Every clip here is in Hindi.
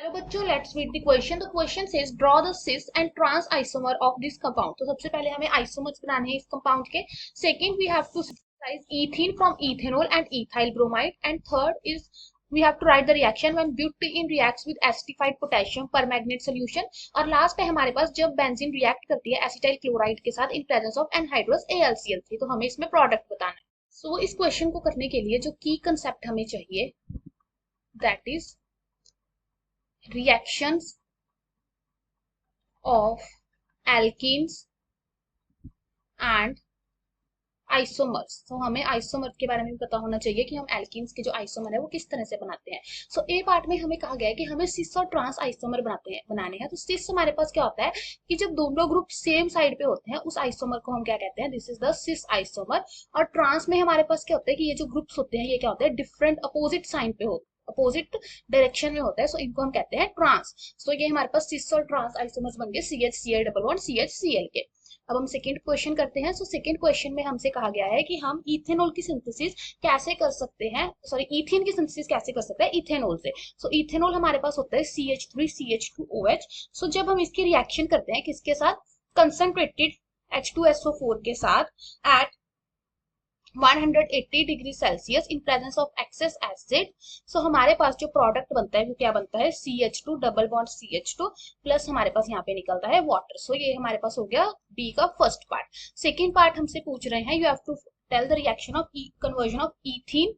हेलो बच्चों, let's read the question. The question says draw the cis and trans isomer of this compound. तो सबसे पहले हमें आइसोमर्स बनाने हैं इस कंपाउंड के। Second, we have to synthesize ethene from ethanol and ethyl bromide. And third is we have to write the reaction when butene reacts with acidified potassium permanganate solution। और लास्ट है हमारे पास जब बेंजीन रिएक्ट करती है एसिटाइल क्लोराइड के साथ इन प्रेजेंस ऑफ एनहाइड्रस AlCl3। तो हमें इसमें प्रोडक्ट बताना है। सो इस क्वेश्चन को करने के लिए जो की कंसेप्ट हमें चाहिए that is reactions of alkenes and isomers. तो हमें आइसोमर के बारे में भी पता होना चाहिए कि हम एल्कीन्स के जो आइसोमर है वो किस तरह से बनाते हैं। सो ए पार्ट में हमें कहा गया है कि हमें सिस और ट्रांस आइसोमर बनाने हैं। तो सिस हमारे पास क्या होता है कि जब दोनों ग्रुप सेम साइड पे होते हैं उस आइसोमर को हम क्या कहते हैं, this is the cis isomer. और ट्रांस में हमारे पास क्या होता है कि ये जो ग्रुप्स होते हैं ये क्या होते हैं, डिफरेंट अपोजिट साइन पे हो, अपोजिट डायरेक्शन में होता है। सो इनको हम कहते हैं ट्रांस। सो ये हमारे पास सिस और ट्रांस आइसोमर्स बन गए CH डबल बॉन्ड CH के। अब हम सेकेंड क्वेश्चन करते हैं। सो सेकेंड क्वेश्चन में हमसे कहा गया है कि हम इथेनॉल की सिंथेसिस कैसे कर सकते हैं, सॉरी इथेन की सिंथेसिस कैसे कर सकते हैं इथेनॉल से। सो इथेनॉल हमारे पास होता है CH3 CH2OH। सो जब हम इसकी रिएक्शन करते हैं किसके साथ, कंसंट्रेटेड H2SO4 के साथ at 180 degree Celsius in presence of excess acid. So हमारे पास जो प्रोडक्ट बनता है वो क्या बनता है, CH2 double bond CH2 plus हमारे पास यहाँ पे निकलता है वाटर। सो ये हमारे पास हो गया बी का फर्स्ट पार्ट। सेकेंड पार्ट हमसे पूछ रहे हैं, you have to tell the reaction of conversion of ethene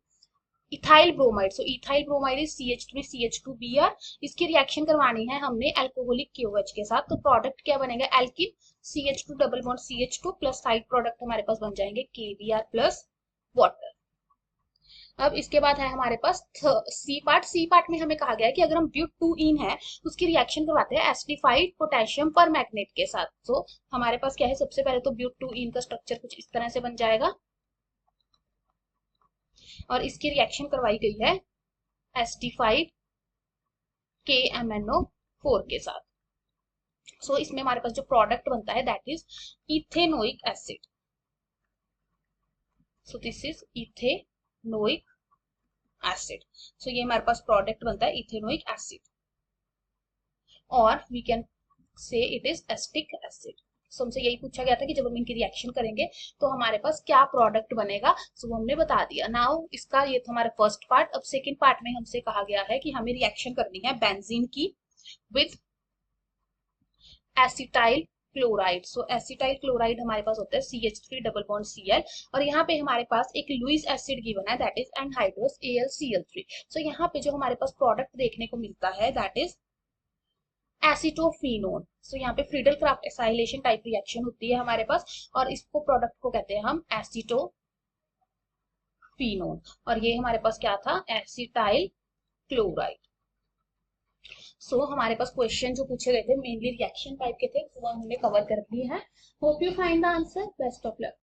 ethyl bromide. So ethyl bromide is CH3 CH2Br। इसकी रिएक्शन करवानी है हमने अल्कोहलिक KOH के साथ। तो प्रोडक्ट क्या बनेगा, alkene CH2 double bond CH2 plus side product हमारे पास बन जाएंगे KBr प्लस वाटर। अब इसके बाद है हमारे पास सी पार्ट। सी पार्ट में हमें कहा गया है कि अगर हम ब्यूटूइन है उसकी रिएक्शन करवाते हैं एसिडिफाइड पोटेशियम परमैंगनेट के साथ। तो हमारे पास क्या है, सबसे पहले तो ब्यूटूइन का स्ट्रक्चर कुछ इस तरह से बन जाएगा और इसकी रिएक्शन करवाई गई है एसिडिफाइड KMnO4 के साथ। सो इसमें हमारे पास जो प्रोडक्ट बनता है that is ethanoic acid. So this is ethanoic acid. So ये हमारे पास प्रोडक्ट बनता है इथेनोइक एसिड और we can say it is acetic acid. So हमसे यही पूछा गया था कि जब हम इनकी रिएक्शन करेंगे तो हमारे पास क्या प्रोडक्ट बनेगा। सो हमने बता दिया। नाउ इसका ये था हमारा फर्स्ट पार्ट। अब सेकेंड पार्ट में हमसे कहा गया है कि हमें रिएक्शन करनी है बेंजीन की with acetyl chloride. So acetyl chloride हमारे पास होता है CH3 डबल बॉन्ड Cl और यहाँ पे हमारे पास एक लुईस एसिड गिवन है दैट इज एनहाइड्रस AlCl3। सो यहाँ पे जो हमारे पास प्रोडक्ट देखने को मिलता है दैट इज एसिटोफिनोन। सो यहाँ पे Friedel Crafts acylation type reaction होती है हमारे पास और इसको प्रोडक्ट को कहते हैं हम एसिटोफिनोन। और ये हमारे पास क्या था, एसिटाइल क्लोराइड। सो हमारे पास क्वेश्चन जो पूछे गए थे मेनली रिएक्शन टाइप के थे, वो हमने कवर कर दिए हैं। Hope you find the answer. Best of luck.